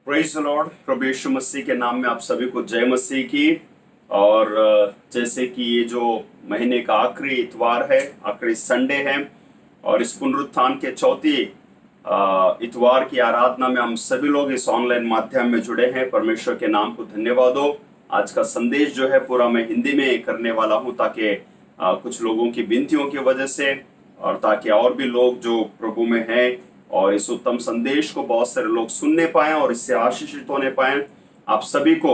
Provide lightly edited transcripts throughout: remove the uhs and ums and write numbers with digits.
Praise the lord. प्रभु यीशु मसीह के नाम में आप सभी को जय मसीह की। और जैसे कि ये जो महीने का आखिरी इतवार है, आखिरी संडे है, और इस पुनरुत्थान के चौथी इतवार की आराधना में हम सभी लोग इस ऑनलाइन माध्यम में जुड़े हैं। परमेश्वर के नाम को धन्यवाद हो। आज का संदेश जो है पूरा मैं हिंदी में करने वाला हूँ, ताकि कुछ लोगों की विनतियों की वजह से, और ताकि और भी लोग जो प्रभु में हैं और इस उत्तम संदेश को बहुत सारे लोग सुनने पाए और इससे आशीषित होने पाए। आप सभी को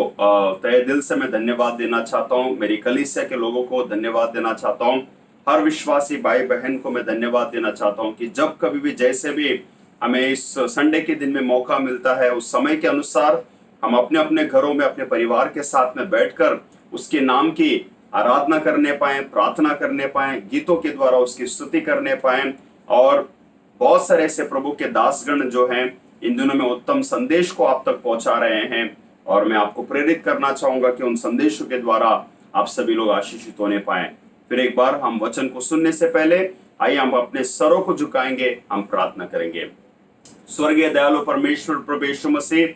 तहे दिल से मैं धन्यवाद देना चाहता हूँ। मेरी कलीसिया के लोगों को धन्यवाद देना चाहता हूँ। हर विश्वासी भाई बहन को मैं धन्यवाद देना चाहता हूँ कि जब कभी भी, जैसे भी हमें इस संडे के दिन में मौका मिलता है, उस समय के अनुसार हम अपने अपने घरों में अपने परिवार के साथ में बैठकर उसके नाम की आराधना करने पाए, प्रार्थना करने पाए, गीतों के द्वारा उसकी स्तुति करने पाए। और बहुत सारे ऐसे प्रभु के दासगण जो हैं इन दिनों में उत्तम संदेश को आप तक पहुंचा रहे हैं, और मैं आपको प्रेरित करना चाहूंगा कि उन संदेशों के द्वारा आप सभी लोग आशीषित होने पाए। फिर एक बार हम वचन को सुनने से पहले आइए हम अपने सरों को झुकाएंगे, हम प्रार्थना करेंगे। स्वर्गीय दयालु परमेश्वर प्रभु यीशु मसीह,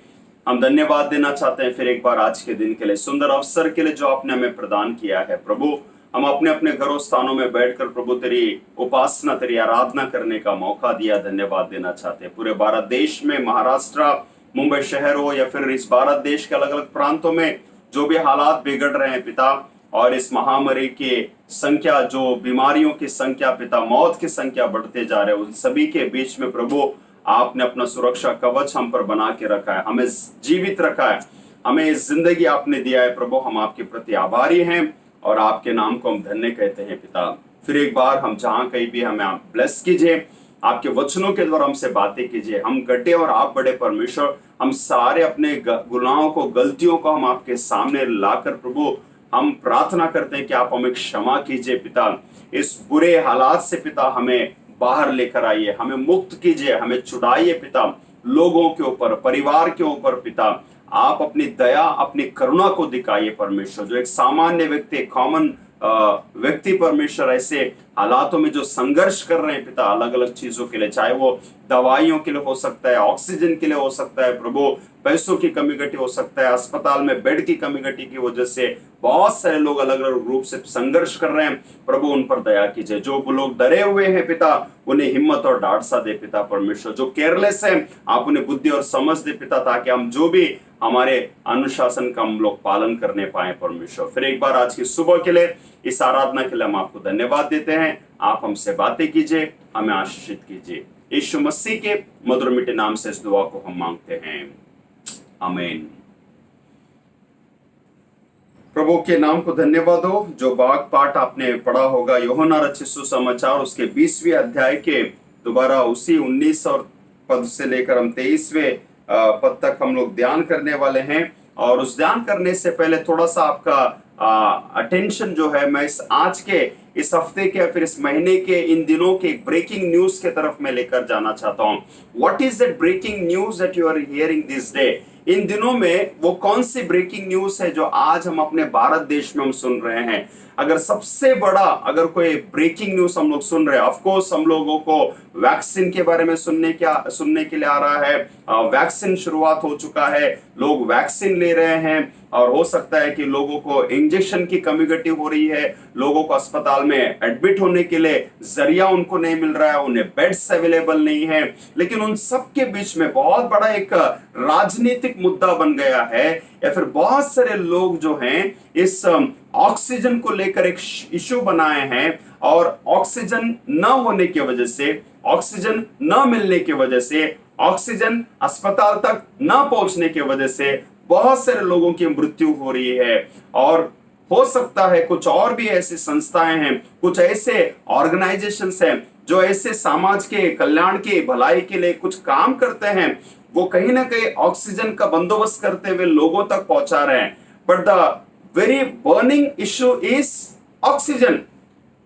हम धन्यवाद देना चाहते हैं फिर एक बार आज के दिन के लिए, सुंदर अवसर के लिए जो आपने हमें प्रदान किया है। प्रभु, हम अपने अपने घरों स्थानों में बैठकर प्रभु तेरी उपासना, तेरी आराधना करने का मौका दिया, धन्यवाद देना चाहते हैं। पूरे भारत देश में, महाराष्ट्र, मुंबई शहर हो या फिर इस भारत देश के अलग अलग प्रांतों में जो भी हालात बिगड़ रहे हैं पिता, और इस महामारी की संख्या, जो बीमारियों की संख्या पिता, मौत की संख्या बढ़ते जा रहे हैं, उन सभी के बीच में प्रभु आपने अपना सुरक्षा कवच हम पर बना के रखा है, हमें जीवित रखा है, हमें जिंदगी आपने दिया है। प्रभु, हम आपके प्रति आभारी हैं और आपके नाम को हम धन्य कहते हैं पिता। फिर एक बार हम जहां कहीं भी, हमें आप ब्लेस कीजिए, आपके वचनों के द्वारा हमसे बातें कीजिए। हम घटे और आप बड़े परमेश्वर, हम सारे अपने गुनाहों को, गलतियों को हम आपके सामने लाकर प्रभु हम प्रार्थना करते हैं कि आप हमें क्षमा कीजिए पिता। इस बुरे हालात से पिता हमें बाहर लेकर आइए, हमें मुक्त कीजिए, हमें छुड़ाइए पिता। लोगों के ऊपर, परिवार के ऊपर पिता आप अपनी दया, अपनी करुणा को दिखाइए परमेश्वर। जो एक सामान्य व्यक्ति, कॉमन व्यक्ति परमेश्वर, ऐसे हालातों में जो संघर्ष कर रहे हैं पिता, अलग अलग चीजों के लिए, चाहे वो दवाइयों के लिए हो सकता है, ऑक्सीजन के लिए हो सकता है प्रभु, पैसों की कमी घटी हो सकता है, अस्पताल में बेड की कमी घटी की वजह से बहुत सारे लोग अलग अलग रूप से संघर्ष कर रहे हैं। प्रभु, उन पर दया कीजिए। जो लोग डरे हुए हैं पिता, उन्हें हिम्मत और डांट सा दे पिता परमेश्वर। जो केयरलेस है, आप उन्हें बुद्धि और समझ दे पिता, ताकि हम जो भी हमारे अनुशासन का हम लोग पालन करने पाए परमेश्वर। फिर एक बार आज की सुबह के लिए, इस आराधना के लिए हम आपको धन्यवाद देते हैं। आप हमसे बातें कीजिए, हमें आशीषित कीजिए। यीशु मसीह के मधुर मीठे नाम से इस दुआ को हम मांगते हैं, आमीन। प्रभु के नाम को धन्यवाद हो। जो वाक पाठ आपने पढ़ा होगा, यूहन्ना रचित सुसमाचार उसके 20वें अध्याय के दोबारा उसी 19 और पद से लेकर हम 23वें पद तक हम लोग ध्यान करने वाले हैं। और उस ध्यान करने से पहले थोड़ा सा आपका अटेंशन जो है, मैं आज के, इस हफ्ते के, फिर इस महीने के, इन दिनों के ब्रेकिंग न्यूज के तरफ मैं लेकर जाना चाहता हूँ। What is that breaking news that you are hearing this day? इन दिनों में वो कौन सी ब्रेकिंग न्यूज है जो आज हम अपने भारत देश में हम सुन रहे हैं? अगर सबसे बड़ा, अगर कोई ब्रेकिंग न्यूज हम लोग सुन रहे हैं, ऑफ कोर्स हम लोगों को वैक्सीन के बारे में सुनने के लिए आ रहा है। वैक्सीन शुरुआत हो चुका है, लोग वैक्सीन ले रहे हैं, और हो सकता है कि लोगों को इंजेक्शन की कमी घटी हो रही है, लोगों को अस्पताल में एडमिट होने के लिए जरिया उनको नहीं मिल रहा है, उन्हें बेड्स अवेलेबल नहीं है। लेकिन उन सब के बीच में बहुत बड़ा एक राजनीतिक मुद्दा बन गया है, या फिर बहुत सारे लोग जो हैं इस ऑक्सीजन को लेकर एक इशू बनाए हैं, और ऑक्सीजन न होने की वजह से, ऑक्सीजन न मिलने की वजह से, ऑक्सीजन अस्पताल तक न पहुंचने की वजह से बहुत सारे लोगों की मृत्यु हो रही है। और हो सकता है कुछ और भी ऐसी संस्थाएं हैं, कुछ ऐसे ऑर्गेनाइजेशंस हैं जो ऐसे समाज के कल्याण की भलाई के लिए कुछ काम करते हैं, वो कहीं ना कहीं ऑक्सीजन का बंदोबस्त करते हुए लोगों तक पहुंचा रहे हैं। But the very burning issue is oxygen.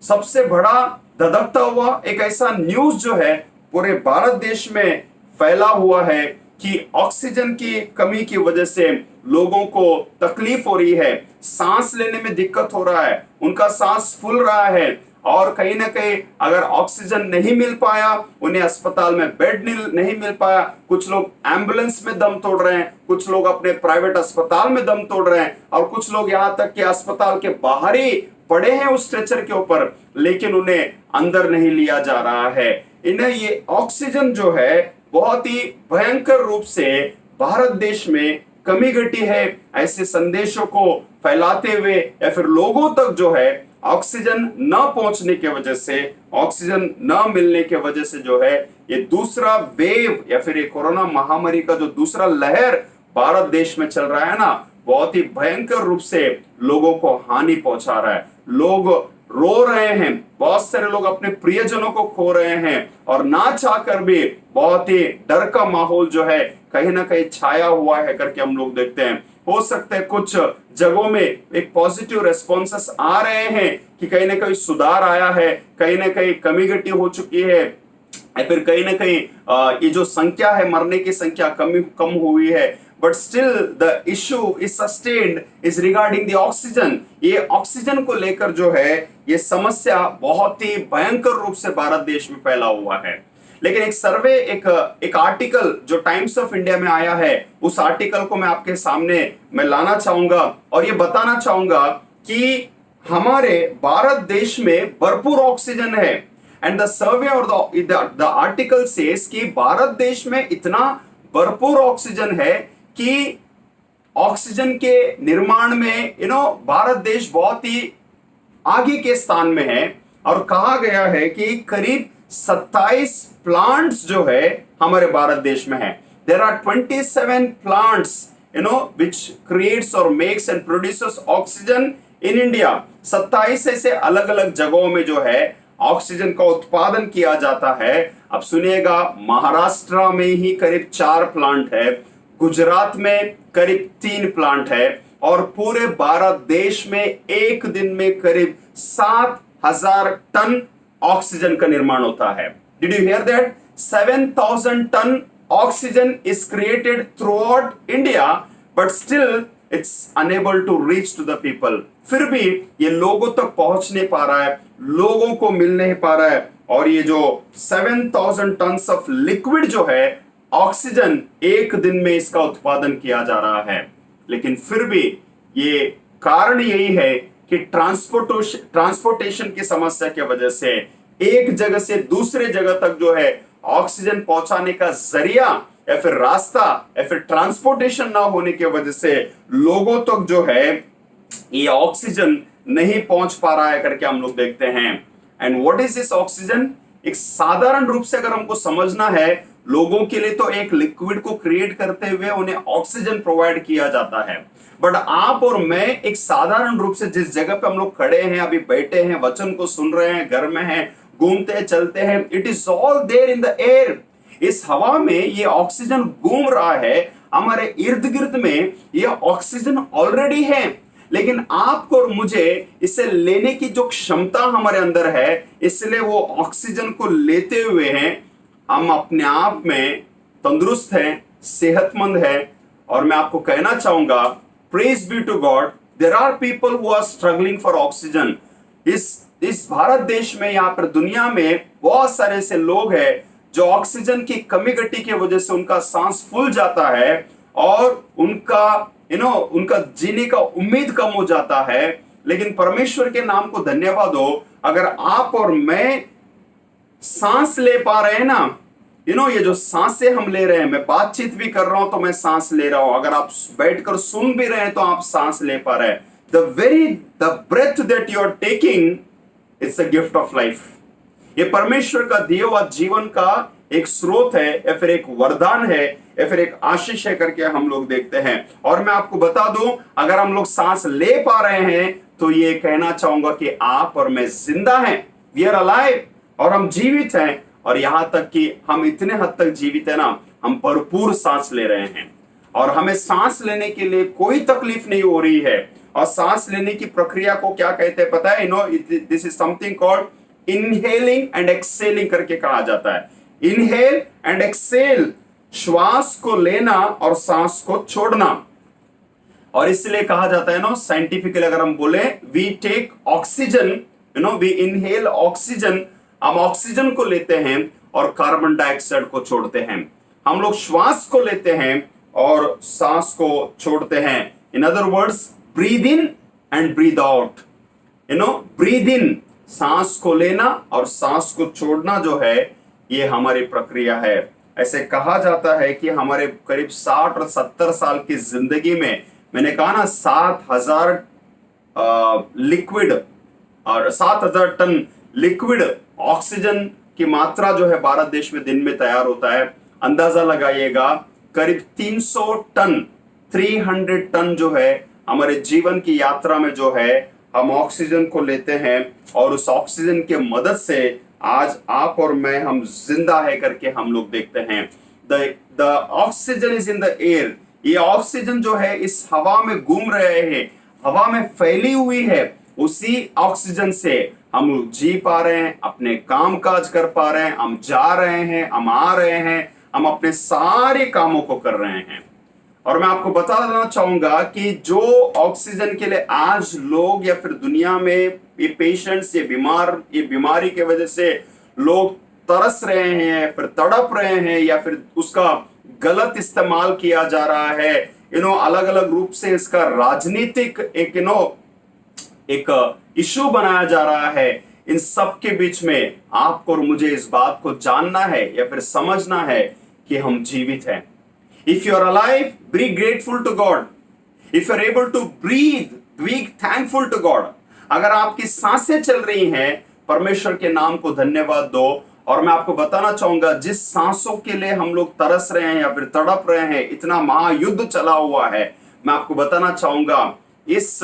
सबसे बड़ा धधकता हुआ एक ऐसा न्यूज जो है पूरे भारत देश में फैला हुआ है कि ऑक्सीजन की कमी की वजह से लोगों को तकलीफ हो रही है, सांस लेने में दिक्कत हो रहा है, उनका सांस फूल रहा है, और कहीं ना कहीं अगर ऑक्सीजन नहीं मिल पाया, उन्हें अस्पताल में बेड नहीं मिल पाया, कुछ लोग एम्बुलेंस में दम तोड़ रहे हैं, कुछ लोग अपने प्राइवेट अस्पताल में दम तोड़ रहे हैं, और कुछ लोग यहां तक कि अस्पताल के बाहर ही पड़े हैं उस स्ट्रेचर के ऊपर, लेकिन उन्हें अंदर नहीं लिया जा रहा है। इन्हें ये ऑक्सीजन जो है बहुत ही भयंकर रूप से भारत देश में कमी घटी है। ऐसे संदेशों को फैलाते हुए या फिर लोगों तक जो है ऑक्सीजन न पहुंचने की वजह से, ऑक्सीजन न मिलने की वजह से जो है ये दूसरा वेव या फिर ये कोरोना महामारी का जो दूसरा लहर भारत देश में चल रहा है ना, बहुत ही भयंकर रूप से लोगों को हानि पहुंचा रहा है। लोग रो रहे हैं, बहुत सारे लोग अपने प्रियजनों को खो रहे हैं, और ना चाहकर भी बहुत ही डर का माहौल जो है कहीं ना कहीं छाया हुआ है करके हम लोग देखते हैं। हो सकता है कुछ जगहों में एक पॉजिटिव रेस्पॉन्सेस आ रहे हैं कि कहीं ना कहीं सुधार आया है, कहीं ना कहीं कमी घटी हो चुकी है, या फिर कहीं ना कहीं ये जो संख्या है, मरने की संख्या कम हुई है, but still the issue is sustained is regarding the oxygen. ये ऑक्सीजन को लेकर जो है ये समस्या बहुत ही भयंकर रूप से भारत देश में फैला हुआ है। लेकिन एक सर्वे, एक आर्टिकल जो टाइम्स ऑफ इंडिया में आया है, उस आर्टिकल को मैं आपके सामने मैं लाना चाहूंगा और ये बताना चाहूंगा कि हमारे भारत देश में भरपूर ऑक्सीजन है। एंड द सर्वे और द आर्टिकल सेज कि भारत देश में इतना भरपूर ऑक्सीजन है कि ऑक्सीजन के निर्माण में भारत देश बहुत ही आगे के स्थान में है। और कहा गया है कि करीब 27 प्लांट्स जो है हमारे भारत देश में है। There are 27 plants which creates or makes and produces oxygen in India। 27 ऐसे अलग अलग जगहों में जो है ऑक्सीजन का उत्पादन किया जाता है। अब सुनिएगा, महाराष्ट्र में ही करीब 4 प्लांट है, गुजरात में करीब 3 प्लांट है, और पूरे भारत देश में एक दिन में करीब 7,000 टन ऑक्सीजन का निर्माण होता है। Did you hear that? 7,000 ton oxygen is created throughout India, but still it's unable to reach to the people. फिर भी ये लोगों तक पहुंच नहीं पा रहा है, लोगों को मिल नहीं पा रहा है। और ये जो 7,000 टन ऑफ लिक्विड जो है ऑक्सीजन, एक दिन में इसका उत्पादन किया जा रहा है। लेकिन फिर भी ये कारण यही है कि ट्रांसपोर्टेशन की समस्या की वजह से एक जगह से दूसरे जगह तक जो है ऑक्सीजन पहुंचाने का जरिया या फिर रास्ता या फिर ट्रांसपोर्टेशन ना होने की वजह से लोगों तक जो है ये ऑक्सीजन नहीं पहुंच पा रहा है करके हम लोग देखते हैं। And what is this oxygen? एक साधारण रूप से अगर हमको समझना है, लोगों के लिए तो एक लिक्विड को क्रिएट करते हुए उन्हें ऑक्सीजन प्रोवाइड किया जाता है, बट आप और मैं एक साधारण रूप से जिस जगह पे हम लोग खड़े हैं, अभी बैठे हैं, वचन को सुन रहे हैं, घर में हैं, घूमते चलते हैं, it is all there in the air. इस हवा में ये ऑक्सीजन घूम रहा है, हमारे इर्द गिर्द में ये ऑक्सीजन ऑलरेडी है, लेकिन आपको और मुझे इसे लेने की जो क्षमता हमारे अंदर है, इसलिए वो ऑक्सीजन को लेते हुए हैं हम अपने आप में तंदुरुस्त हैं, सेहतमंद हैं। और मैं आपको कहना चाहूंगा, praise be to God, there are people who are struggling for oxygen. इस भारत देश में, यहाँ पर दुनिया में बहुत सारे ऐसे लोग हैं जो ऑक्सीजन की कमी घटी की वजह से उनका सांस फूल जाता है और उनका उनका जीने का उम्मीद कम हो जाता है। लेकिन परमेश्वर के नाम को धन्यवाद हो, अगर आप और मैं सांस ले पा रहे हैं ना, ये जो सांसें हम ले रहे हैं, मैं बातचीत भी कर रहा हूं तो मैं सांस ले रहा हूं, अगर आप बैठकर सुन भी रहे हैं तो आप सांस ले पा रहे हैं। The breath that you are taking, it's a gift of life. ये परमेश्वर का दिया हुआ जीवन का एक स्रोत है, या फिर एक वरदान है, या फिर एक आशीष है करके हम लोग देखते हैं। और मैं आपको बता दूं, अगर हम लोग सांस ले पा रहे हैं तो ये कहना चाहूंगा कि आप और मैं जिंदा हैं, वी आर अलाइव, और हम जीवित हैं। और यहां तक कि हम इतने हद तक जीवित है ना, हम भरपूर सांस ले रहे हैं और हमें सांस लेने के लिए कोई तकलीफ नहीं हो रही है। और सांस लेने की प्रक्रिया को क्या कहते हैं पता है? This is something called inhaling and excelling करके कहा जाता है। इनहेल एंड एक्सेल, श्वास को लेना और सांस को छोड़ना। और इसलिए कहा जाता है साइंटिफिकली अगर हम बोले, we take oxygen we inhale oxygen, हम ऑक्सीजन को लेते हैं और कार्बन डाइऑक्साइड को छोड़ते हैं। हम लोग श्वास को लेते हैं और सांस को छोड़ते हैं। In other words, breathe in and breathe out. Breathe in सांस को लेना और सांस को छोड़ना जो है, ये हमारी प्रक्रिया है। ऐसे कहा जाता है कि हमारे करीब 60 और 70 साल की जिंदगी में, मैंने कहा ना 7000 लिक्विड और 7000 टन लिक्विड ऑक्सीजन की मात्रा जो है भारत देश में दिन में तैयार होता है। अंदाजा लगाइएगा, करीब 300 टन, 300 टन जो है हमारे जीवन की यात्रा में जो है हम ऑक्सीजन को लेते हैं, और उस ऑक्सीजन के मदद से आज आप और मैं हम जिंदा है करके हम लोग देखते हैं। The oxygen is in the air. ये ऑक्सीजन जो है इस हवा में घूम रहे हैं, हवा में फैली हुई है। उसी ऑक्सीजन से हम लोग जी पा रहे हैं, अपने काम काज कर पा रहे हैं, हम जा रहे हैं, हम आ रहे हैं, हम अपने सारे कामों को कर रहे हैं। और मैं आपको बता देना चाहूंगा कि जो ऑक्सीजन के लिए आज लोग या फिर दुनिया में ये पेशेंट्स, ये बीमारी के वजह से लोग तरस रहे हैं, फिर तड़प रहे हैं, या फिर उसका गलत इस्तेमाल किया जा रहा है, अलग अलग रूप से इसका राजनीतिक एक इशू बनाया जा रहा है। इन सब के बीच में आपको और मुझे इस बात को जानना है या फिर समझना है कि हम जीवित हैं। If you are alive, be grateful to God. If you are able to breathe, be thankful to God. अगर आपकी सांसें चल रही हैं, परमेश्वर के नाम को धन्यवाद दो। और मैं आपको बताना चाहूंगा, जिस सांसों के लिए हम लोग तरस रहे हैं या फिर तड़प रहे हैं, इतना महायुद्ध चला हुआ है, मैं आपको बताना चाहूंगा इस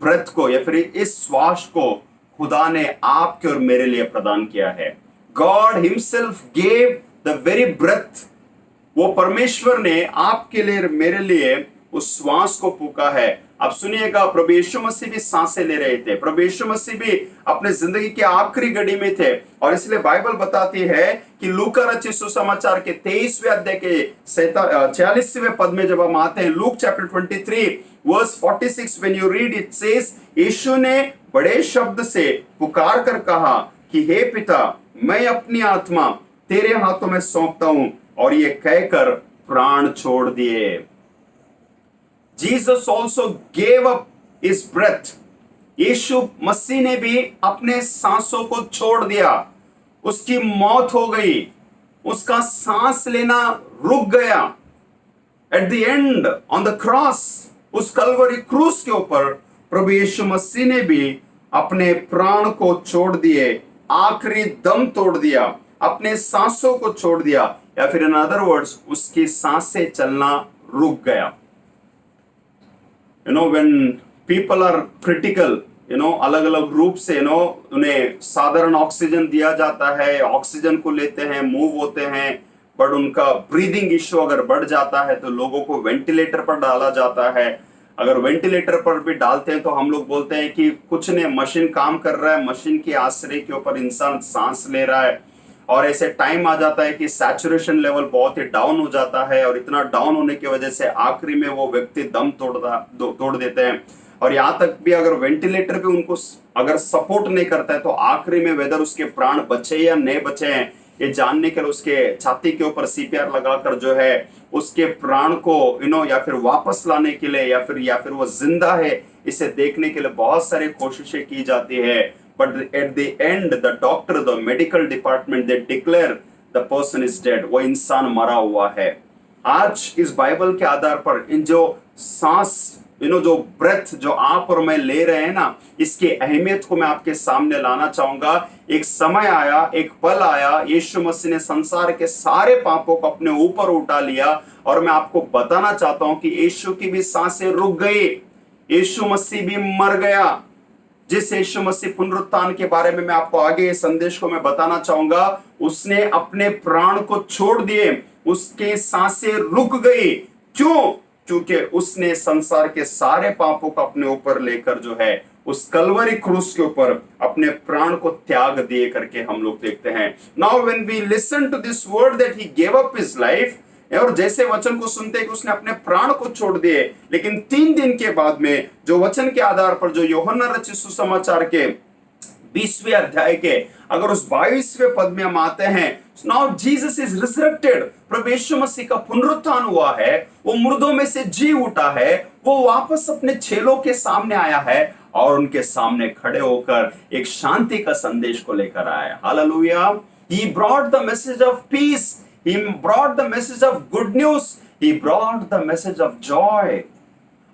ब्रेथ को या फिर इस श्वास को खुदा ने आपके और मेरे लिए प्रदान किया है। God himself gave the very breath। वो परमेश्वर ने आपके लिए मेरे लिए उस श्वास को फूंका है। अब सुनिएगा, प्रभु यीशु मसीह भी सांसें ले रहे थे, प्रभु यीशु मसीह भी अपने जिंदगी के आखिरी घड़ी में थे। और इसलिए बाइबल बताती है कि लूका रचित सुसमाचार के 23वें अध्याय के 46वें पद में जब हम आते हैं, Luke chapter 23 verse 46, when you read it says, यीशु ने बड़े शब्द से पुकार कर कहा कि हे पिता, मैं अपनी आत्मा तेरे हाथों में सौंपता हूं, और ये कहकर प्राण छोड़ दिए। Jesus also gave up his breath. यीशु मसीह ने भी अपने सांसों को छोड़ दिया। उसकी मौत हो गई, उसका सांस लेना रुक गया। At the end on the cross, उस कलवरी क्रूस के ऊपर प्रभु यीशु मसीह ने भी अपने प्राण को छोड़ दिए, आखिरी दम तोड़ दिया, अपने सांसों को छोड़ दिया, या फिर इन अदर वर्ड्स उसकी सांसें चलना रुक गया। व्हेन पीपल आर क्रिटिकल, अलग अलग रूप से उन्हें साधारण ऑक्सीजन दिया जाता है, ऑक्सीजन को लेते हैं, मूव होते हैं, बट उनका ब्रीदिंग इश्यू अगर बढ़ जाता है तो लोगों को वेंटिलेटर पर डाला जाता है। अगर वेंटिलेटर पर भी डालते हैं तो हम लोग बोलते हैं कि कुछ नहीं, मशीन काम कर रहा है, मशीन के आश्रय के ऊपर इंसान सांस ले रहा है। और ऐसे टाइम आ जाता है कि सैचुरेशन लेवल बहुत ही डाउन हो जाता है, और इतना डाउन होने की वजह से आखिरी में वो व्यक्ति दम तोड़ देते हैं। और यहाँ तक भी अगर वेंटिलेटर भी उनको अगर सपोर्ट नहीं करता है तो आखिरी में वेदर उसके प्राण बचे या नहीं बचे हैं ये जानने के लिए उसके छाती के ऊपर सीपीआर लगाकर जो है उसके प्राण को या फिर वापस लाने के लिए या फिर वो जिंदा है इसे देखने के लिए बहुत सारी कोशिशें की जाती है। But at the end the doctor, the medical department, they declare the person is dead, वो इंसान मरा हुआ है। आज इस बाइबल के आधार पर इन जो सांस जो ब्रेथ जो आप और मैं ले रहे हैं ना, इसकी अहमियत को मैं आपके सामने लाना चाहूंगा। एक समय आया, एक पल आया, यीशु मसीह ने संसार के सारे पापों को अपने ऊपर उठा लिया, और मैं आपको बताना चाहता हूं कि यीशु की भी सांसें रुक गई, यीशु मसीह भी मर गया। जिस यीशु मसीह पुनरुत्थान के बारे में मैं आपको आगे इस संदेश को मैं बताना चाहूंगा, उसने अपने प्राण को छोड़ दिए, उसके सांसें रुक गई। क्यों? क्योंकि उसने संसार के सारे पापों को अपने ऊपर लेकर जो है उस कलवरी क्रूस के ऊपर अपने प्राण को त्याग दिए करके हम लोग देखते हैं। Now when we listen to this word that he gave up his life, और जैसे वचन को सुनते हैं कि उसने अपने प्राण को छोड़ दिए, लेकिन 3 दिन के बाद में जो वचन के आधार पर जो यूहन्ना रचित सुसमाचार के 20वें अध्याय के अगर उस 22वें पद में हम आते हैं, नाउ जीसस इज रिसरेक्टेड, प्रभु यीशु मसीह का पुनरुत्थान हुआ है, वो मुर्दों में से जी उठा है, वो वापस अपने चेलों के सामने आया है और उनके सामने खड़े होकर एक शांति का संदेश को लेकर आया। Hallelujah. He brought the message of peace, he brought the message of good news, he brought the message of joy।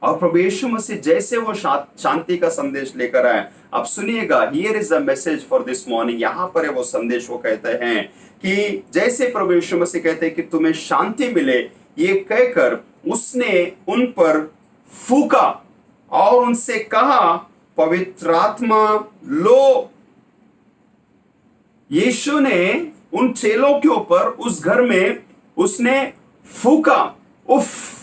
और प्रभु यीशु मसीह जैसे वो शांति का संदेश लेकर आए, अब सुनिएगा, here is the message for this morning. यहां पर है वो संदेश, वो कहते हैं कि जैसे प्रभु यीशु मसीह कहते हैं कि तुम्हें शांति मिले, ये कहकर उसने उन पर फूका और उनसे कहा, पवित्र आत्मा लो। यीशु ने उन चेलों के ऊपर उस घर में उसने फूका, उफ।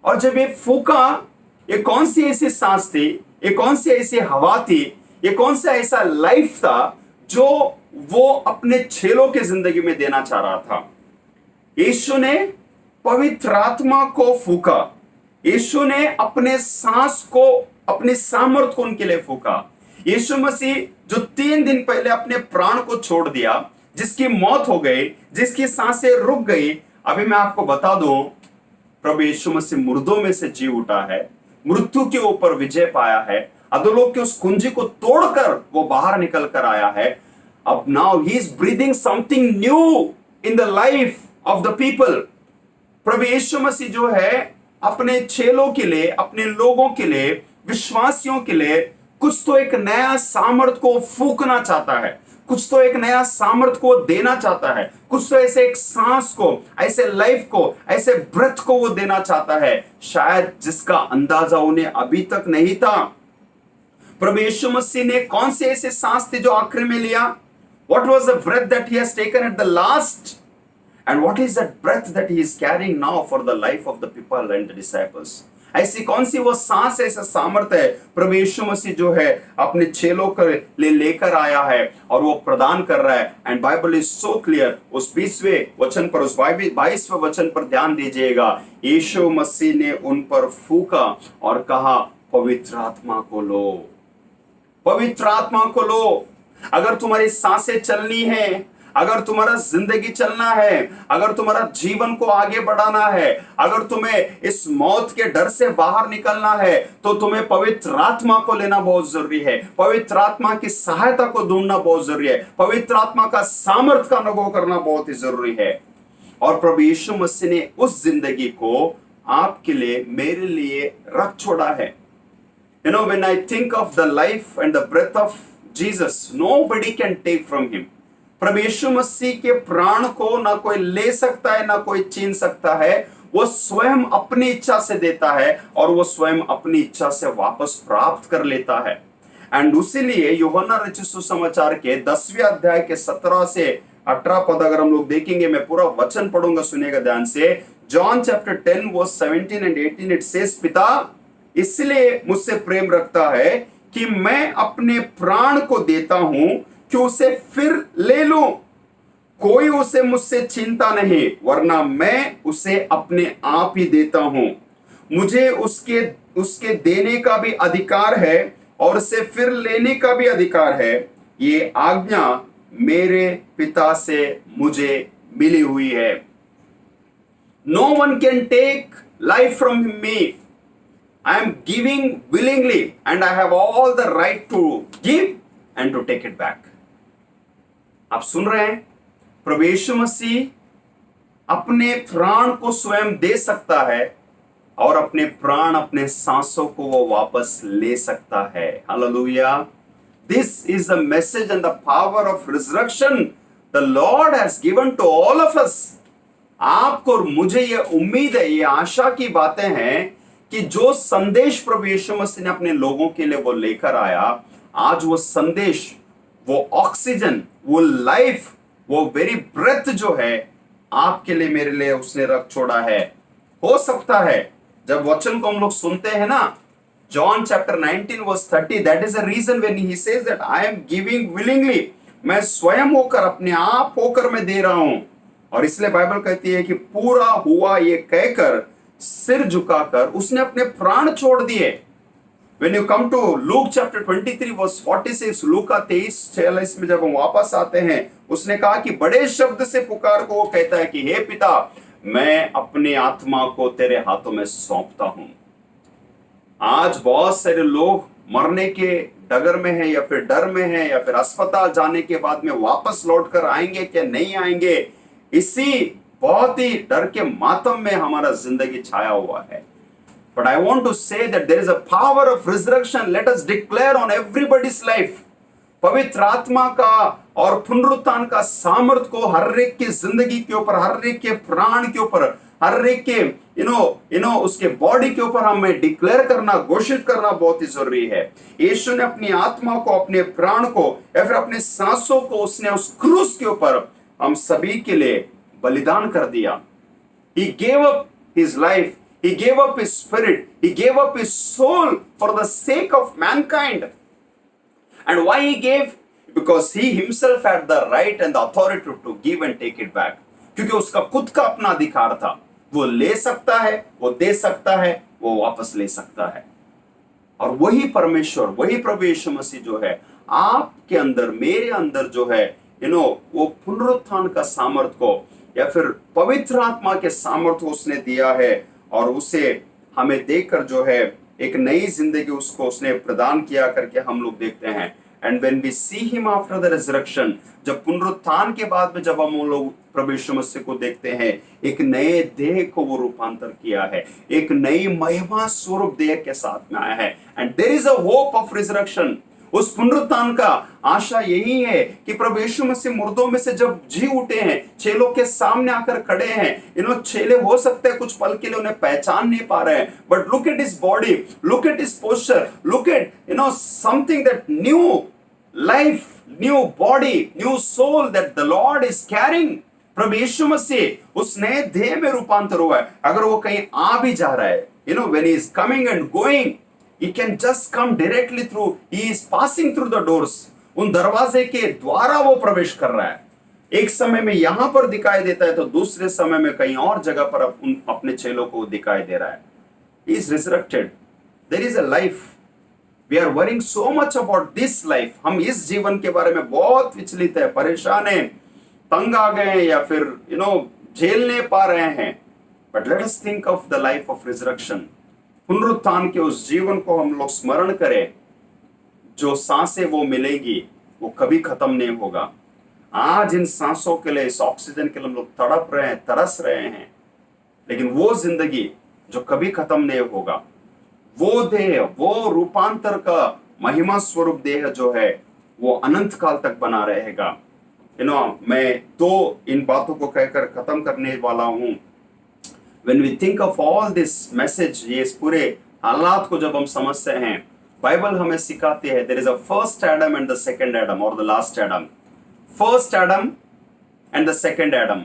और जब ये फूका, ये कौन सी ऐसी सांस थी, ये कौन सी ऐसी हवा थी, ये कौन सा ऐसा लाइफ था जो वो अपने चेलों के जिंदगी में देना चाह रहा था। यीशु ने पवित्र आत्मा को फूका, यीशु ने अपने सांस को, अपने सामर्थ को उनके लिए फूका। यीशु मसीह जो 3 दिन पहले अपने प्राण को छोड़ दिया, जिसकी मौत हो गई, जिसकी सांसें रुक गई, अभी मैं आपको बता दूं, प्रभु यीशु मसीह मुर्दों में से जी उठा है, मृत्यु के ऊपर विजय पाया है, अधोलोक की उस कुंजी को तोड़कर वो बाहर निकल कर आया है। अब now he is breathing something new in the life of the people. प्रभु यीशु मसीह जो है अपने चेलों के लिए, अपने लोगों के लिए, विश्वासियों के लिए कुछ तो एक नया सामर्थ को फूकना चाहता है, कुछ तो एक नया सामर्थ को देना चाहता है, कुछ तो ऐसे एक सांस को, ऐसे लाइफ को, ऐसे ब्रेथ को वो देना चाहता है, शायद जिसका अंदाजा उन्हें अभी तक नहीं था। प्रभु यीशु मसीह ने कौन से ऐसे सांस थे जो आखिर में लिया? What was the breath that he has taken at the last? And what is that breath that he is carrying now for the life of the people and the disciples? ऐसी कौन सी वो सांस, ऐसा सामर्थ है प्रभु यीशु मसीह जो है अपने चेलों को लेकर आया है और वो प्रदान कर रहा है। And Bible is so clear. उस 20वें वचन पर, उस 22वें वचन पर ध्यान दीजिएगा। यीशु मसीह ने उन पर फूका और कहा, पवित्र आत्मा को लो, पवित्र आत्मा को लो। अगर तुम्हारी सांसें चलनी है, अगर तुम्हारा जिंदगी चलना है, अगर तुम्हारा जीवन को आगे बढ़ाना है, अगर तुम्हें इस मौत के डर से बाहर निकलना है, तो तुम्हें पवित्र आत्मा को लेना बहुत जरूरी है। पवित्र आत्मा की सहायता को ढूंढना बहुत जरूरी है। पवित्र आत्मा का सामर्थ का अनुभव करना बहुत ही जरूरी है। और प्रभु यीशु मसीह ने उस जिंदगी को आपके लिए, मेरे लिए रख छोड़ा है। You know, when I think of the life and the breath of Jesus, nobody can take from him. प्रभु यीशु मसीह के प्राण को ना कोई ले सकता है, ना कोई छीन सकता है। वो स्वयं अपनी इच्छा से देता है और वो स्वयं अपनी इच्छा से वापस प्राप्त कर लेता है। एंड उसीलिए यूहन्ना रचित सुसमाचार के 10वें अध्याय के 17 से 18 पद अगर हम लोग देखेंगे, मैं पूरा वचन पढ़ूंगा, सुनिएगा ध्यान से। John chapter 10 verse 17 and 18 it says, पिता इसलिए मुझसे प्रेम रखता है कि मैं अपने प्राण को देता हूं कि उसे फिर ले लूं। कोई उसे मुझसे छीनता नहीं, वरना मैं उसे अपने आप ही देता हूं। मुझे उसके देने का भी अधिकार है और उसे फिर लेने का भी अधिकार है। ये आज्ञा मेरे पिता से मुझे मिली हुई है। No one can take life from me. I am giving willingly and I have all the right to give and to take it back. आप सुन रहे हैं? प्रभु यीशु मसीह अपने प्राण को स्वयं दे सकता है और अपने प्राण, अपने सांसों को वो वापस ले सकता है। Hallelujah. This is the message and the power of resurrection the Lord has given to all of us. आपको और मुझे ये उम्मीद है, ये आशा की बातें हैं कि जो संदेश प्रभु यीशु मसीह ने अपने लोगों के लिए वो लेकर आया, आज वो संदेश, वो ऑक्सीजन, वो लाइफ, वो वेरी ब्रेथ जो है आपके लिए, मेरे लिए उसने रख छोड़ा है। हो सकता है जब वचन को हम लोग सुनते हैं ना, John chapter 19 verse 30, that is the reason when he says that I am giving willingly, मैं स्वयं होकर, अपने आप होकर मैं दे रहा हूं। और इसलिए बाइबल कहती है कि पूरा हुआ ये कहकर सिर झुकाकर उसने अपने प्राण छोड़ दिए। When you come to Luke chapter 23 verse 46, लूका 23:46 में जब हम वापस आते हैं, उसने कहा कि बड़े शब्द से पुकार को वो कहता है कि हे पिता, मैं अपनी आत्मा को तेरे हाथों में सौंपता हूं। आज बहुत सारे लोग मरने के डगर में हैं, या फिर डर में हैं, या फिर अस्पताल जाने के बाद में वापस लौट कर आएंगे क्या नहीं आएंगे, इसी बहुत ही डर के मातम में हमारा जिंदगी छाया हुआ है। But I want to say that there is a power of resurrection. Let us declare on everybody's life. पवित्र आत्मा का और पुनरुत्थान का सामर्थ को हर एक की जिंदगी के ऊपर, हर एक के प्राण के ऊपर, हर एक के उसके बॉडी के ऊपर हमें डिक्लेयर करना, घोषित करना बहुत ही जरूरी है। यीशु ने अपनी आत्मा को, अपने प्राण को, या फिर अपने सांसों को उसने उस क्रूस के ऊपर हम सभी के लिए बलिदान कर दिया। He gave up his life. He gave up his spirit. He gave up his soul for the sake of mankind. And why he gave? Because he himself had the right and the authority to give and take it back. क्योंकि उसका खुद का अपना अधिकार था, वो ले सकता है, वो दे सकता है, वो वापस ले सकता है। और वही परमेश्वर, वही प्रभु यीशु मसीह जो है आपके अंदर, मेरे अंदर जो है वो पुनरुत्थान का सामर्थ को, या फिर पवित्र आत्मा के सामर्थ उसने दिया है, और उसे हमें देखकर जो है एक नई जिंदगी उसको उसने प्रदान किया करके हम लोग देखते हैं। And when we see him after the resurrection, जब पुनरुत्थान के बाद में जब हम लोग प्रभु यीशु मसीह को देखते हैं, एक नए देह को वो रूपांतर किया है, एक नई महिमा स्वरूप देह के साथ में आया है। And there is a hope of resurrection. उस पुनरुत्थान का आशा यही है कि प्रभु यीशु मसीह मुर्दों में से जब जी उठे हैं, चेलों के सामने आकर खड़े हैं, चेले हो सकते हैं कुछ पल के लिए उन्हें पहचान नहीं पा रहे हैं, but look at his body, look at his posture, look at something that new life, new body, new soul that the Lord is carrying. प्रभु यीशु मसीह उस नए देह में रूपांतर हुआ है। अगर वो कहीं आ भी जा रहा है, when he is coming and going, he can just come directly through, he is passing through the doors. उन दरवाजे के द्वारा वो प्रवेश कर रहा है। एक समय में यहां पर दिखाई देता है, तो दूसरे समय में कहीं और जगह पर अपने चेलों को दिखाई दे रहा है। He is resurrected. There is a life. We are worrying so much about this life. हम इस जीवन के बारे में बहुत विचलित है, परेशान है, तंग आ गए हैं, या फिर झेल नहीं पा रहे हैं। But let us think of the life of resurrection. पुनरुत्थान के उस जीवन को हम लोग स्मरण करें। जो सांसें वो मिलेगी वो कभी खत्म नहीं होगा। आज इन सांसों के लिए, इस ऑक्सीजन के लिए हम लोग तड़प रहे हैं, तरस रहे हैं, लेकिन वो जिंदगी जो कभी खत्म नहीं होगा, वो देह, वो रूपांतर का महिमा स्वरूप देह जो है वो अनंत काल तक बना रहेगा। मैं तो इन बातों को कहकर खत्म करने वाला हूं। When we think of all this message, ये इस पूरे हालात को जब हम समझते हैं, बाइबल हमें सिखाती है there is a first Adam and the second Adam, or the last Adam. First Adam and the second Adam.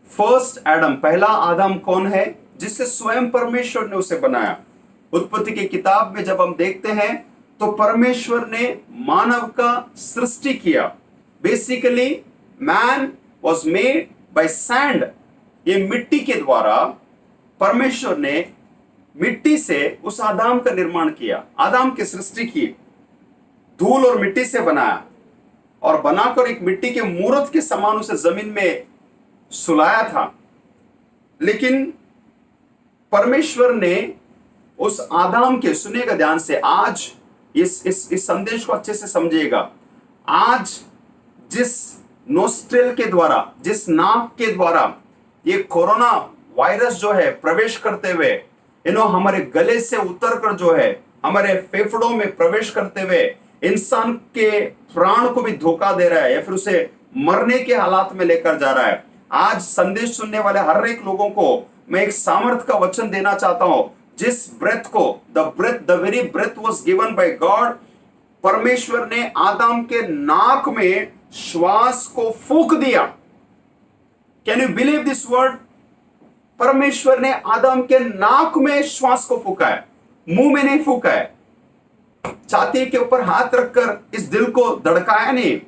First Adam, पहला आदम कौन है? जिससे स्वयं परमेश्वर ने उसे बनाया। उत्पत्ति की किताब में जब हम देखते हैं तो परमेश्वर ने मानव का सृष्टि किया। Basically man was made by sand. ये मिट्टी के द्वारा परमेश्वर ने मिट्टी से उस आदम का निर्माण किया, आदम की सृष्टि की, धूल और मिट्टी से बनाया, और बनाकर एक मिट्टी के मूर्त के समान उसे जमीन में सुलाया था। लेकिन परमेश्वर ने उस आदम के, सुनिएगा ध्यान से, आज इस संदेश को अच्छे से समझिएगा। आज जिस नोस्ट्रेल के द्वारा, जिस नाक के द्वारा ये कोरोना वायरस जो है प्रवेश करते हुए हमारे गले से उतरकर जो है हमारे फेफड़ों में प्रवेश करते हुए इंसान के प्राण को भी धोखा दे रहा है, या फिर उसे मरने के हालात में लेकर जा रहा है। आज संदेश सुनने वाले हर एक लोगों को मैं एक सामर्थ का वचन देना चाहता हूं। जिस ब्रेथ को, the very breath was given by God, परमेश्वर ने आदम के नाक में श्वास को फूंक दिया। Can you believe this word? परमेश्वर ने आदम के नाक में श्वास को फूंका है, मुंह में नहीं फूंका है। छाती के ऊपर हाथ रखकर इस दिल को धड़काया नहीं।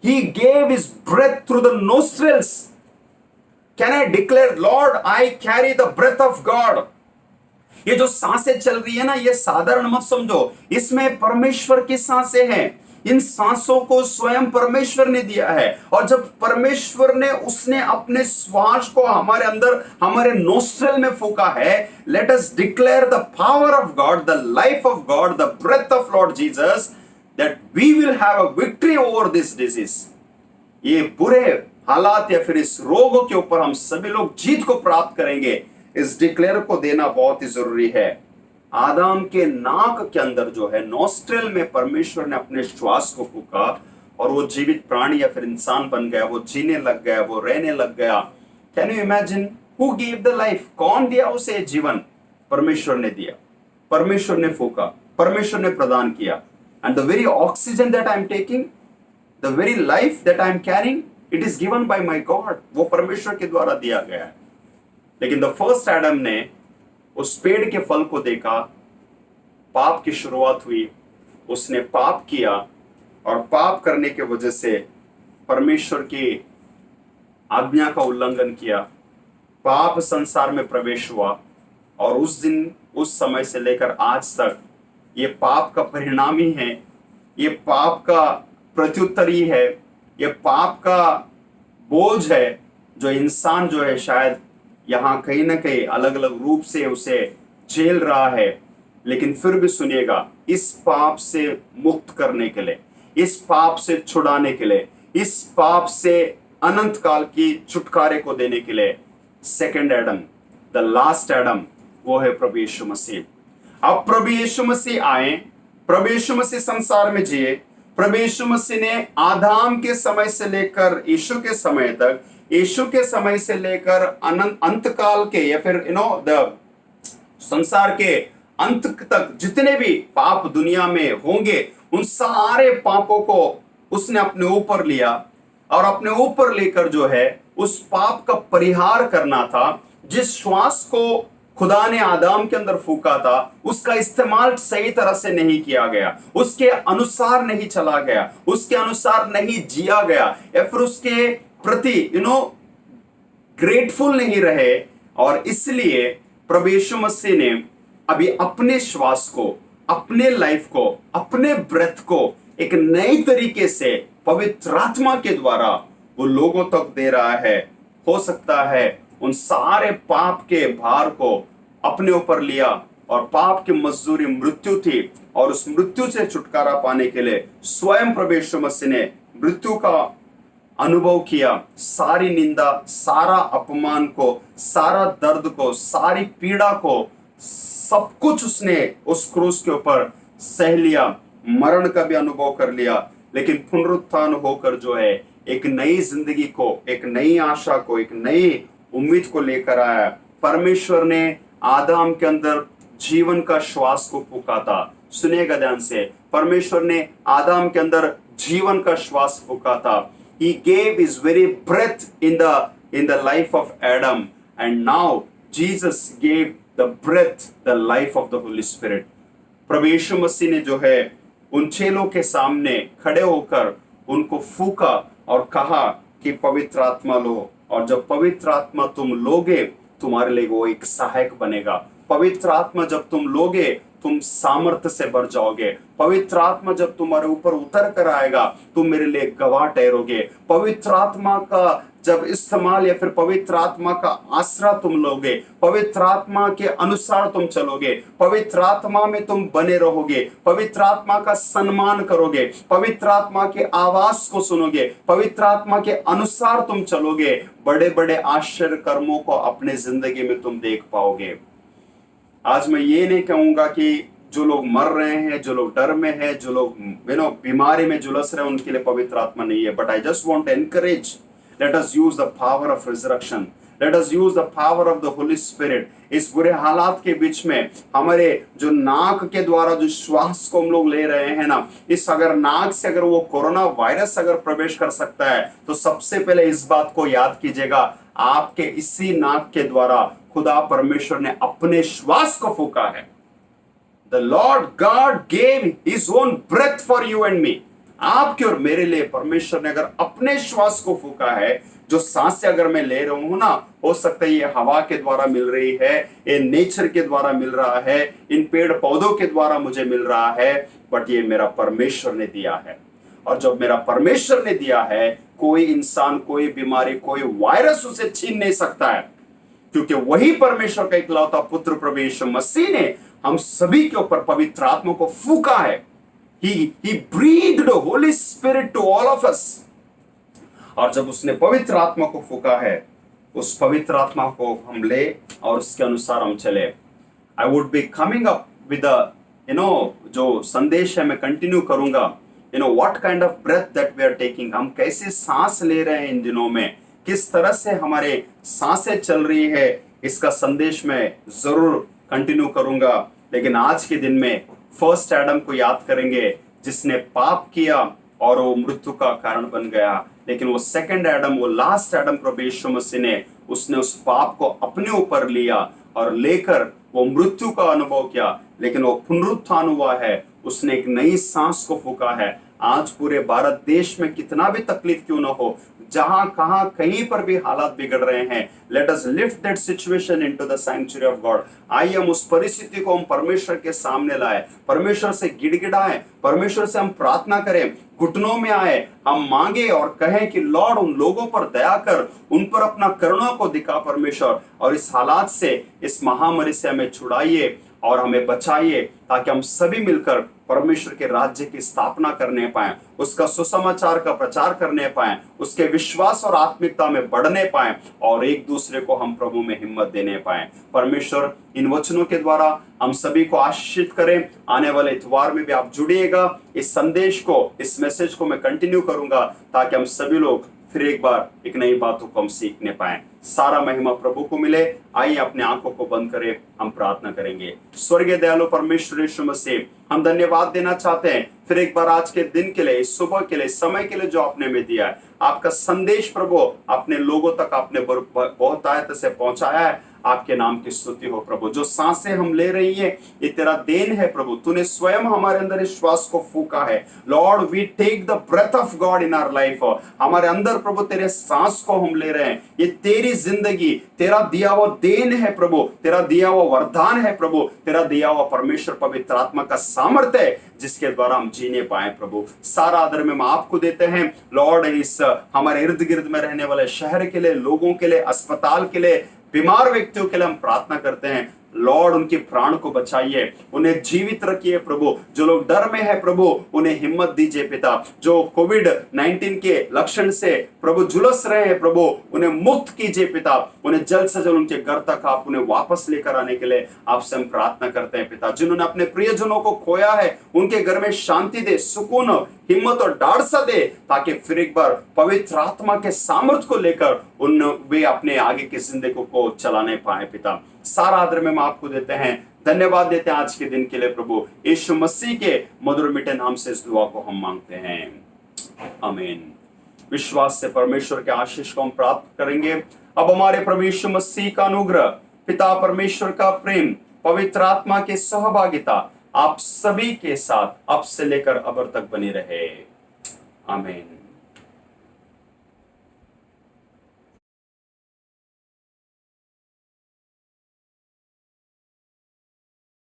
He gave his breath through the nostrils. Can I declare, Lord, I carry the breath of God? ये जो सांसें चल रही है ना, ये साधारण मत समझो, इसमें परमेश्वर की सांसें हैं। इन सांसों को स्वयं परमेश्वर ने दिया है, और जब परमेश्वर ने उसने अपने श्वास को हमारे अंदर, हमारे नोस्ट्रल में फूंका है, let us declare the power of God, the life of God, the breath of Lord Jesus, that we will have a victory over this disease. ये बुरे हालात या फिर इस रोग के ऊपर हम सभी लोग जीत को प्राप्त करेंगे। इस डिक्लेयर को देना बहुत ही जरूरी है। आदम के नाक के अंदर जो है, नोस्ट्रल में परमेश्वर ने अपने श्वास को फूंका, और वो जीवित प्राणी या फिर इंसान बन गया, वो जीने लग गया, वो रहने लग गया। Can you imagine who give the life? कौन दिया उसे जीवन? परमेश्वर ने दिया, परमेश्वर ने फूंका, परमेश्वर ने प्रदान किया। And the very oxygen that I am taking, the very life that I am carrying, it is given by my God. वो परमेश्वर के द्वारा दिया गया है। लेकिन द फर्स्ट एडम ने उस पेड़ के फल को देखा, पाप की शुरुआत हुई, उसने पाप किया, और पाप करने के वजह से परमेश्वर की आज्ञा का उल्लंघन किया, पाप संसार में प्रवेश हुआ, और उस दिन, उस समय से लेकर आज तक ये पाप का परिणाम ही है, ये पाप का प्रत्युत्तर ही है, ये पाप का बोझ है, जो इंसान जो है शायद यहाँ कहीं ना कहीं अलग अलग रूप से उसे झेल रहा है। लेकिन फिर भी सुनिएगा, इस पाप से मुक्त करने के लिए, इस पाप से छुड़ाने के लिए, इस पाप से अनंत काल की छुटकारे को देने के लिए second Adam, the last Adam, वो है प्रभु यीशु मसीह। अब प्रभु यीशु मसीह आए, प्रभु यीशु मसीह संसार में जिए। प्रभु यीशु मसीह ने आदाम के समय से लेकर यीशु के समय तक, यीशु के समय से लेकर अनंत अंतकाल के या फिर द संसार के अंत तक जितने भी पाप दुनिया में होंगे, उन सारे पापों को उसने अपने ऊपर लिया, और अपने ऊपर लेकर जो है उस पाप का परिहार करना था। जिस श्वास को खुदा ने आदम के अंदर फूका था, उसका इस्तेमाल सही तरह से नहीं किया गया, उसके अनुसार नहीं चला गया, उसके अनुसार नहीं जिया गया, या फिर उसके प्रति ग्रेटफुल नहीं रहे। और इसलिए प्रभु यीशु मसीह ने अभी अपने श्वास को, अपने लाइफ को, अपने ब्रेथ को एक नई तरीके से पवित्र आत्मा के द्वारा वो लोगों तक दे रहा है। हो सकता है उन सारे पाप के भार को अपने ऊपर लिया, और पाप की मजदूरी मृत्यु थी, और उस मृत्यु से छुटकारा पाने के लिए स्वयं प्रभु यीशु मसीह ने मृत्यु का अनुभव किया। सारी निंदा, सारा अपमान को, सारा दर्द को, सारी पीड़ा को, सब कुछ उसने उस क्रूस के ऊपर सह लिया, मरण का भी अनुभव कर लिया। लेकिन पुनरुत्थान होकर जो है एक नई जिंदगी को, एक नई आशा को, एक नई उम्मीद को लेकर आया। परमेश्वर ने आदम के अंदर जीवन का श्वास को फूंका था। सुनिएगा ध्यान से, परमेश्वर ने आदम के अंदर जीवन का श्वास फूंका था। He gave his very breath in the life of Adam, and now Jesus gave the breath, the life of the Holy Spirit. प्रभु यीशु मसीह ने जो है उन चेलों के सामने खड़े होकर उनको फूंका और कहा कि पवित्र आत्मा लो, और जब पवित्र आत्मा तुम लोगे, तुम्हारे लिए वो एक सहायक बनेगा। पवित्र आत्मा जब तुम लोगे, तुम सामर्थ्य से भर जाओगे। पवित्र आत्मा जब तुम्हारे ऊपर उतर कर आएगा, तुम मेरे लिए गवाह ठहरोगे। पवित्र आत्मा का जब इस्तेमाल या फिर पवित्र आत्मा का आसरा तुम लोगे, पवित्र आत्मा के अनुसार तुम चलोगे, पवित्र आत्मा में तुम बने रहोगे, पवित्र आत्मा का सम्मान करोगे, पवित्र आत्मा के आवाज को सुनोगे, पवित्र आत्मा के अनुसार तुम चलोगे, बड़े बड़े आश्चर्य कर्मों को अपने जिंदगी में तुम देख पाओगे। आज मैं ये नहीं कहूंगा कि जो लोग मर रहे हैं, जो लोग डर में है, जो लोग बीमारी में झुलस रहे हैं, उनके लिए पवित्र आत्मा नहीं है। But I just want to encourage, let us use the power of resurrection, let us use the power of the Holy Spirit. इस बुरे हालात के बीच में हमारे जो नाक के द्वारा जो श्वास को हम लोग ले रहे हैं ना, इस अगर नाक से अगर वो कोरोना वायरस अगर प्रवेश कर सकता है, तो सबसे पहले इस बात को याद कीजिएगा, आपके इसी नाक के द्वारा खुदा परमेश्वर ने अपने श्वास को फूंका है। The Lord God gave his own breath for you and me. आपके और मेरे लिए परमेश्वर ने अगर अपने श्वास को फूका है, जो सांसें अगर मैं ले रहा हूं ना, हो सकता है ये हवा के द्वारा मिल रही है, ये नेचर के द्वारा मिल रहा है, इन पेड़ पौधों के द्वारा मुझे मिल रहा है, बट ये मेरा परमेश्वर ने दिया है। और जब मेरा परमेश्वर ने दिया है, कोई इंसान, कोई बीमारी, कोई वायरस उसे छीन नहीं सकता है, क्योंकि वही परमेश्वर का इकलौता पुत्र प्रभु यीशु मसीह ने हम सभी के ऊपर पवित्र आत्मा को फूका है। He breathed the Holy Spirit to all of us। और जब उसने पवित्र आत्मा को फूका है, उस पवित्र आत्मा को हम ले और उसके अनुसार हम चले। I would be coming up with a, जो संदेश है मैं कंटिन्यू करूंगा, what kind of breath that we are taking, हम कैसे सांस ले रहे हैं इन दिनों में, किस तरह से हमारे सांसें चल रही है, इसका संदेश मैं जरूर कंटिन्यू करूंगा। लेकिन आज के दिन में फर्स्ट एडम को याद करेंगे, जिसने पाप किया और वो मृत्यु का कारण बन गया। लेकिन वो सेकंड एडम, वो लास्ट एडम प्रभु यीशु मसीह ने, उसने उस पाप को अपने ऊपर लिया और लेकर वो मृत्यु का अनुभव किया, लेकिन वो पुनरुत्थान हुआ है, उसने एक नई सांस को फूका है। आज पूरे भारत देश में कितना भी तकलीफ क्यों ना हो, जहां कहां कहीं पर भी हालात बिगड़ रहे हैं, let us lift that situation into the sanctuary of God. आइए हम उस परिस्थिति को हम परमेश्वर के सामने लाए, परमेश्वर से गिड़गिड़ाएं, परमेश्वर से हम प्रार्थना करें, घुटनों में आए, हम मांगे और कहें कि लॉर्ड उन लोगों पर दया कर, उन पर अपना करुणा को दिखा परमेश्वर, और इस हालात से, इस महामारी से हमें छुड़ाइए और हमें बचाइए, ताकि हम सभी मिलकर परमेश्वर के राज्य की स्थापना करने पाएं, उसका सुसमाचार का प्रचार करने पाएं, उसके विश्वास और आत्मिकता में बढ़ने पाएं, और एक दूसरे को हम प्रभु में हिम्मत देने पाएं। परमेश्वर इन वचनों के द्वारा हम सभी को आशीषित करें। आने वाले इतवार में भी आप जुड़िएगा, इस संदेश को, इस मैसेज को मैं कंटिन्यू करूंगा, ताकि हम सभी लोग फिर एक बार एक नई बातों को हम सीखने पाएं। सारा महिमा प्रभु को मिले। आइए अपने आंखों को बंद करें, हम प्रार्थना करेंगे। स्वर्गीय दयालु परमेश्वर यीशु मसीह, हम धन्यवाद देना चाहते हैं फिर एक बार आज के दिन के लिए, इस सुबह के लिए, समय के लिए जो आपने में दिया है। आपका संदेश प्रभु अपने लोगों तक आपने बहुत आयत से पहुंचाया है। आपके नाम की स्तुति हो प्रभु। जो सांसें हम ले रही है, ये तेरा देन है प्रभु, तूने स्वयं हमारे अंदर इस श्वास को फूका है। Lord we take the breath of God in our life. हमारे अंदर प्रभु तेरे सांस को हम ले रहे हैं। ये तेरी जिंदगी, तेरा दिया हुआ देन है प्रभु, तेरा दिया हुआ वरदान है प्रभु, तेरा दिया हुआ परमेश्वर पवित्र आत्मा का सामर्थ्य है, जिसके द्वारा हम जीने पाए प्रभु। सारा आदर में हम आपको देते हैं लॉर्ड। इस हमारे इर्द गिर्द में रहने वाले शहर के लिए, लोगों के लिए, अस्पताल के लिए, बीमार व्यक्तियों के लिए हम प्रार्थना करते हैं। लॉर्ड उनके प्राण को बचाइए, उन्हें जीवित रखिए प्रभु। जो लोग डर में है प्रभु, उन्हें हिम्मत दीजिए पिता। जो कोविड-19 के लक्षण से प्रभु झुलस रहे हैं प्रभु, उन्हें मुक्त कीजिए पिता। उन्हें जल्द से जल्द उनके घर तक आप उन्हें वापस लेकर आने के लिए आपसे हम प्रार्थना करते हैं पिता। जिन्होंने अपने प्रियजनों को खोया है, उनके घर में शांति दे, सुकून, हिम्मत और ढाढ़सा दे, ताकि फिर एक बार पवित्र आत्मा के सामर्थ्य को लेकर वे अपने आगे की जिंदगी को चलाने पाए पिता। सारा आदर में हम आपको देते हैं, धन्यवाद देते हैं आज के दिन के लिए प्रभु। यीशु मसीह के मधुर मीठे नाम से इस दुआ को हम मांगते हैं, आमीन। विश्वास से परमेश्वर के आशीष को हम प्राप्त करेंगे। अब हमारे प्रभु यीशु मसीह का अनुग्रह, पिता परमेश्वर का प्रेम, पवित्र आत्मा की सहभागिता आप सभी के साथ अब से लेकर अब तक बनी रहे, आमीन।